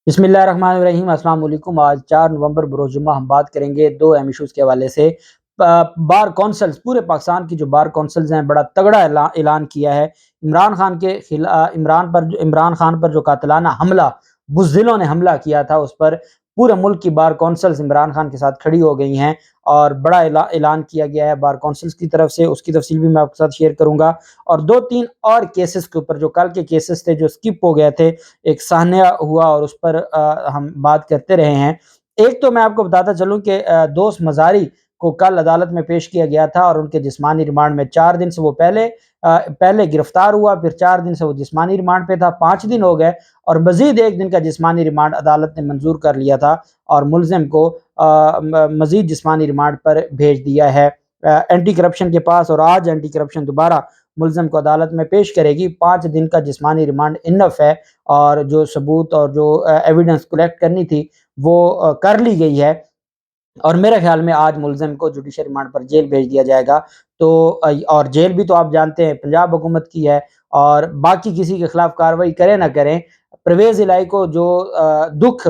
بسم اللہ الرحمن الرحیم۔ السلام علیکم۔ آج 4 نومبر بروز جمعہ ہم بات کریں گے دو اہم ایشوز کے حوالے سے۔ بار کونسلز، پورے پاکستان کی جو بار کونسلز ہیں، بڑا تگڑا اعلان کیا ہے عمران خان پر جو قاتلانہ حملہ بزدلوں نے حملہ کیا تھا، اس پر پورے ملک کی بار کونسلز عمران خان کے ساتھ کھڑی ہو گئی ہیں اور بڑا اعلان کیا گیا ہے بار کونسلز کی طرف سے۔ اس کی تفصیل بھی میں آپ کے ساتھ شیئر کروں گا، اور 2-3 اور کیسز کے اوپر جو کل کے کیسز تھے جو سکپ ہو گئے تھے، ایک سانحہ ہوا اور اس پر ہم بات کرتے رہے ہیں۔ ایک تو میں آپ کو بتاتا چلوں کہ دوست مزاری کو کل عدالت میں پیش کیا گیا تھا اور ان کے جسمانی ریمانڈ میں 4 دن سے وہ پہلے گرفتار ہوا، پھر 4 دن سے وہ جسمانی ریمانڈ پہ تھا، 5 دن ہو گئے اور مزید 1 دن کا جسمانی ریمانڈ عدالت نے منظور کر لیا تھا اور ملزم کو مزید جسمانی ریمانڈ پر بھیج دیا ہے اینٹی کرپشن کے پاس، اور آج اینٹی کرپشن دوبارہ ملزم کو عدالت میں پیش کرے گی۔ 5 دن کا جسمانی ریمانڈ انف ہے اور جو ثبوت اور جو ایویڈنس کلیکٹ کرنی تھی وہ کر لی گئی ہے، اور میرے خیال میں آج ملزم کو جوڈیشل ریمانڈ پر جیل بھیج دیا جائے گا۔ تو اور جیل بھی تو آپ جانتے ہیں پنجاب حکومت کی ہے، اور باقی کسی کے خلاف کارروائی کریں نہ کریں، پرویز الہی کو جو دکھ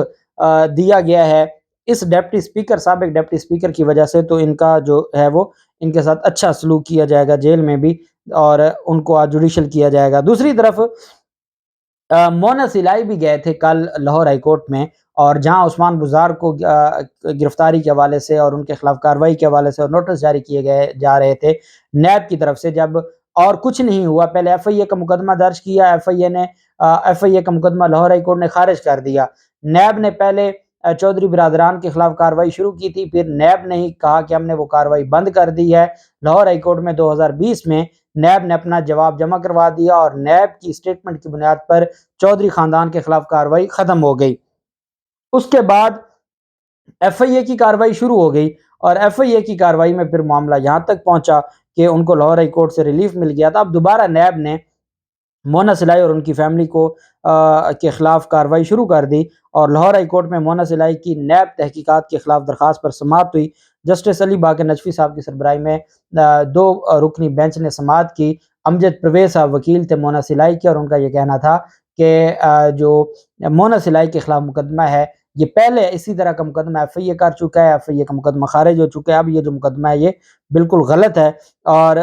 دیا گیا ہے اس ڈپٹی اسپیکر، سابق ڈپٹی اسپیکر کی وجہ سے، تو ان کا جو ہے وہ ان کے ساتھ اچھا سلوک کیا جائے گا جیل میں بھی، اور ان کو آج جوڈیشل کیا جائے گا۔ دوسری طرف مونس الہی بھی گئے تھے کل لاہور ہائی کورٹ میں، اور جہاں عثمان بزار کو گرفتاری کے حوالے سے اور ان کے خلاف کارروائی کے حوالے سے اور نوٹس جاری کیے گئے جا رہے تھے نیب کی طرف سے، جب اور کچھ نہیں ہوا، پہلے ایف آئی اے کا مقدمہ درج کیا، ایف آئی اے کا مقدمہ لاہور ہائی کورٹ نے خارج کر دیا۔ نیب نے پہلے چودھری برادران کے خلاف کارروائی شروع کی تھی، پھر نیب نے ہی کہا کہ ہم نے وہ کارروائی بند کر دی ہے۔ لاہور ہائی کورٹ میں 2020 میں نیب نے اپنا جواب جمع کروا دیا اور نیب کی اسٹیٹمنٹ کی بنیاد پر چودھری خاندان کے خلاف کارروائی ختم ہو گئی۔ اس کے بعد ایف آئی اے کی کارروائی شروع ہو گئی، اور ایف آئی اے کی کارروائی میں پھر معاملہ یہاں تک پہنچا کہ ان کو لاہور ہائی کورٹ سے ریلیف مل گیا تھا۔ اب دوبارہ نیب نے مونس الہی اور ان کی فیملی کو کے خلاف کارروائی شروع کر دی، اور لاہور ہائی کورٹ میں مونس الہی کی نیب تحقیقات کے خلاف درخواست پر سماعت ہوئی۔ جسٹس علی باقر نجفی صاحب کی سربراہی میں 2 رکنی بینچ نے سماعت کی۔ امجد پرویز صاحب وکیل تھے مونس الہی کے، اور ان کا یہ کہنا تھا کہ جو مونس الہی کے خلاف مقدمہ ہے یہ پہلے اسی طرح کا مقدمہ ایف آئی اے کر چکا ہے، ایف آئی اے کا مقدمہ خارج ہو چکا ہے، اب یہ جو مقدمہ ہے یہ بالکل غلط ہے، اور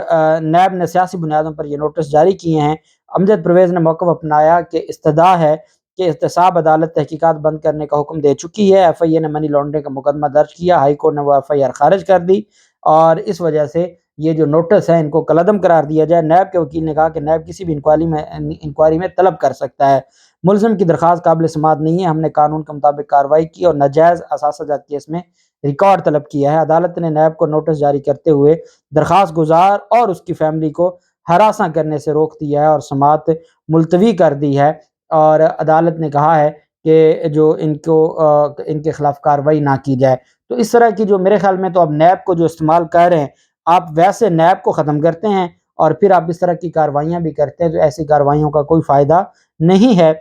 نیب نے سیاسی بنیادوں پر یہ نوٹس جاری کیے ہیں۔ امجد پرویز نے موقف اپنایا کہ استدعا ہے کہ احتساب عدالت تحقیقات بند کرنے کا حکم دے چکی ہے، ایف آئی اے نے منی لانڈرنگ کا مقدمہ درج کیا، ہائی کورٹ نے وہ ایف آئی آر خارج کر دی، اور اس وجہ سے یہ جو نوٹس ہیں ان کو کالعدم قرار دیا جائے۔ نیب کے وکیل نے کہا کہ نیب کسی بھی انکوائری میں طلب کر سکتا ہے، ملزم کی درخواست قابل سماعت نہیں ہے، ہم نے قانون کے مطابق کارروائی کی اور ناجائز اثاثہ جات کیس میں ریکارڈ طلب کیا ہے۔ عدالت نے نیب کو نوٹس جاری کرتے ہوئے درخواست گزار اور اس کی فیملی کو ہراساں کرنے سے روک دیا ہے اور سماعت ملتوی کر دی ہے، اور عدالت نے کہا ہے کہ جو ان کے خلاف کارروائی نہ کی جائے۔ تو اس طرح کی جو میرے خیال میں تو اب نیب کو جو استعمال کر رہے ہیں، آپ ویسے نیب کو ختم کرتے ہیں اور پھر آپ اس طرح کی کارروائیاں بھی کرتے ہیں، تو ایسی کارروائیوں کا کوئی فائدہ نہیں ہے۔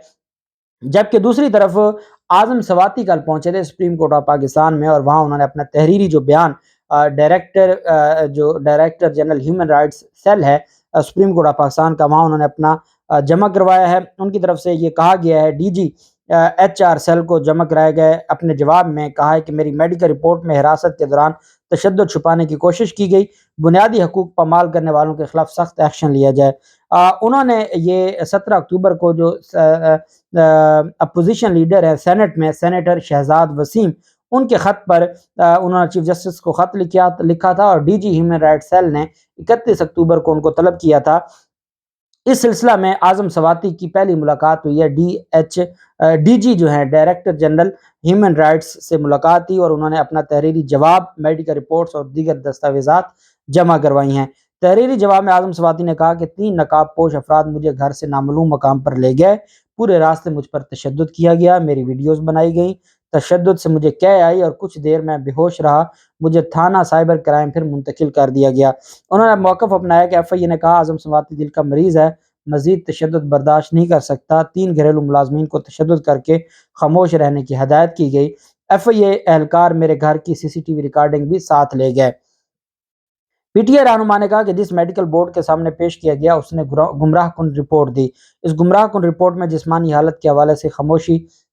جبکہ دوسری طرف اعظم سواتی کل پہنچے تھے سپریم کورٹ آف پاکستان میں، اور وہاں انہوں نے اپنا تحریری جو بیان director general human rights cell ہے سپریم کورٹ آف پاکستان کا، وہاں انہوں نے اپنا جمع کروایا ہے۔ ان کی طرف سے یہ کہا گیا ہے، D G H R cell کو جمع کرائے گئے اپنے جواب میں کہا ہے کہ میری میڈیکل رپورٹ میں حراست کے دوران تشدد چھپانے کی کوشش کی گئی، بنیادی حقوق پامال کرنے والوں کے خلاف سخت ایکشن لیا جائے۔ انہوں نے یہ 17 اکتوبر کو جو اپوزیشن لیڈر ہے سینٹ میں سینیٹر شہزاد وسیم، ان کے خط پر انہوں نے چیف جسٹس کو خط لکھا تھا، اور D G human rights cell نے 31 اکتوبر کو ان کو طلب کیا تھا۔ اس سلسلہ میں اعظم سواتی کی پہلی ملاقات ہوئی ہے، ڈی جی جو ہیں ڈائریکٹر جنرل ہیومن رائٹس سے ملاقات تھی، اور انہوں نے اپنا تحریری جواب، میڈیکل رپورٹس اور دیگر دستاویزات جمع کروائی ہیں۔ تحریری جواب میں اعظم سواتی نے کہا کہ 3 نقاب پوش افراد مجھے گھر سے نامعلوم مقام پر لے گئے، پورے راستے مجھ پر تشدد کیا گیا، میری ویڈیوز بنائی گئیں، تشدد سے مجھے قے آئی اور کچھ دیر میں بے ہوش رہا، مجھے تھانہ سائبر کرائم پھر منتقل کر دیا گیا۔ انہوں نے موقف اپنایا کہ ایف آئی اے نے کہا اعظم سواتی دل کا مریض ہے، مزید تشدد برداشت نہیں کر سکتا۔ 3 گھریلو ملازمین کو تشدد کر کے خاموش رہنے کی ہدایت کی گئی۔ ایف آئی اے اہلکار میرے گھر کی سی سی ٹی وی ریکارڈنگ بھی ساتھ لے گئے۔ پی ٹی آئی رہنما نے کہا کہ جس میڈیکل بورڈ کے سامنے پیش کیا گیا اس نے گمراہ کن رپورٹ دی، اس گمراہ کن رپورٹ میں جسمانی حالت کے حوالے سے خاموشی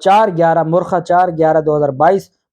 4/11/2022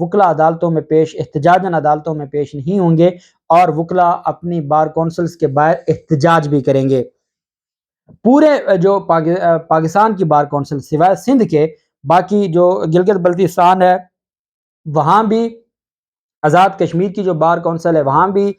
وکلا عدالتوں میں پیش احتجاجاً عدالتوں میں پیش نہیں ہوں گے اور وکلا اپنی بار کونسلز کے باہر احتجاج بھی کریں گے۔ پورے جو پاکستان کی بار کونسل سوائے سندھ کے باقی جو گلگت بلتستان ہے وہاں بھی، آزاد کشمیر کی جو بار کونسل ہے وہاں بھی،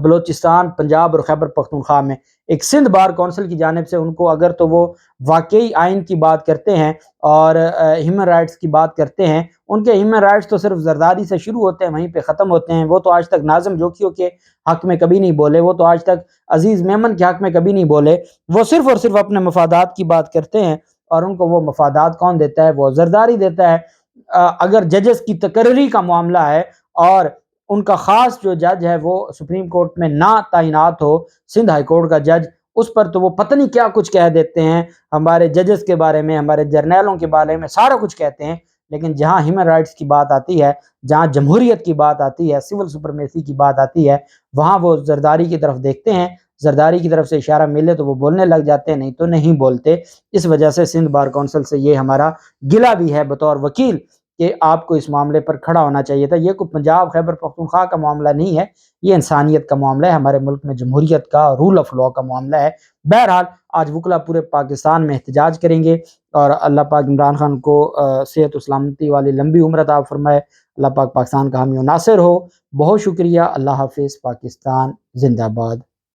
بلوچستان، پنجاب اور خیبر پختونخوا میں ایک سندھ بار کونسل کی جانب سے ان کو اگر تو وہ واقعی آئین کی بات کرتے ہیں اور ہیومن رائٹس کی بات کرتے ہیں، ان کے ہیومن رائٹس تو صرف زرداری سے شروع ہوتے ہیں وہیں پہ ختم ہوتے ہیں۔ وہ تو آج تک ناظم جوکیوں کے حق میں کبھی نہیں بولے، وہ تو آج تک عزیز میمن کے حق میں کبھی نہیں بولے، وہ صرف اور صرف اپنے مفادات کی بات کرتے ہیں، اور ان کو وہ مفادات کون دیتا ہے؟ وہ زرداری دیتا ہے۔ اگر ججز کی تقرری کا معاملہ ہے اور ان کا خاص جو جج ہے وہ سپریم کورٹ میں نہ تعینات ہو، سندھ ہائی کورٹ کا جج، اس پر تو وہ پتہ نہیں کیا کچھ کہہ دیتے ہیں، ہمارے ججز کے بارے میں، ہمارے جرنیلوں کے بارے میں سارا کچھ کہتے ہیں۔ لیکن جہاں ہیومن رائٹس کی بات آتی ہے، جہاں جمہوریت کی بات آتی ہے، سول سپرمیسی کی بات آتی ہے، وہاں وہ زرداری کی طرف دیکھتے ہیں، زرداری کی طرف سے اشارہ ملے تو وہ بولنے لگ جاتے ہیں، نہیں تو نہیں بولتے۔ اس وجہ سے سندھ بار کونسل سے یہ ہمارا گلہ بھی ہے بطور وکیل کہ آپ کو اس معاملے پر کھڑا ہونا چاہیے تھا۔ یہ کوئی پنجاب خیبر پختونخوا کا معاملہ نہیں ہے، یہ انسانیت کا معاملہ ہے، ہمارے ملک میں جمہوریت کا، رول آف لاء کا معاملہ ہے۔ بہرحال آج وکلا پورے پاکستان میں احتجاج کریں گے اور اللہ پاک عمران خان کو صحت و سلامتی والی لمبی عمر عطا فرمائے، اللہ پاک پاکستان کا حامی و ناصر ہو۔ بہت شکریہ، اللہ حافظ، پاکستان زندہ باد۔